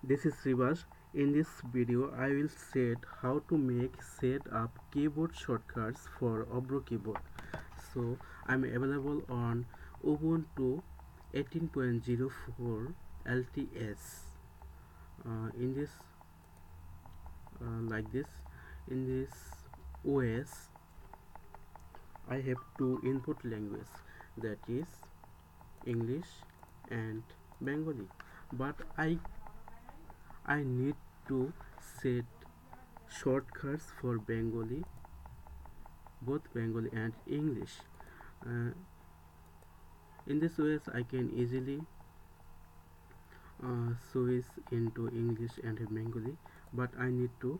This is Srivas. In this video I will set how to make set up keyboard shortcuts for Avro Keyboard. So I'm available on Ubuntu 18.04 LTS. In this like this in this OS I have two input language, that is English and Bengali, but I need to set shortcuts for Bengali, both Bengali and English. Uh, in this way, I can easily switch into English and Bengali, but I need to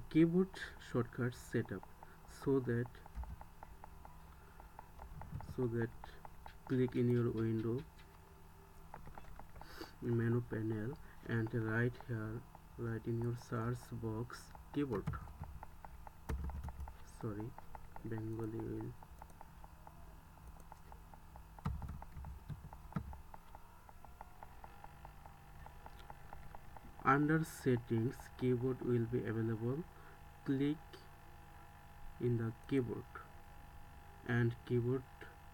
keyboard shortcuts set up so that click in your window menu panel and write in your search box keyboard. Sorry, Bengali will. Under settings, keyboard will be available. Click in the keyboard and keyboard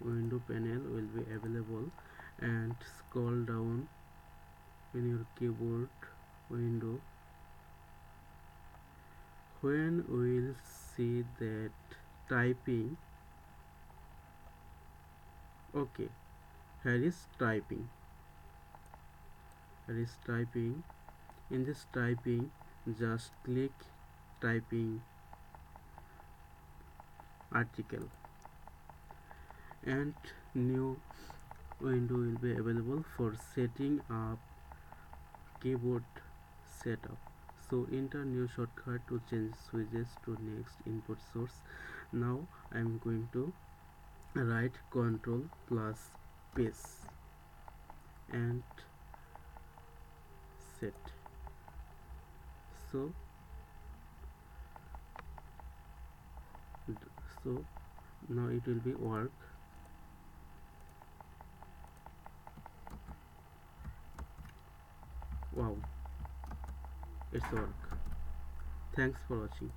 window panel will be available, and scroll down in your keyboard window. When we'll see that typing, okay, here is typing. In this typing, just click typing article and new window will be available for setting up keyboard setup. So enter new shortcut to change switches to next input source. Now I am going to write Ctrl plus space and set. So now it will be work. Wow, it's work. Thanks for watching.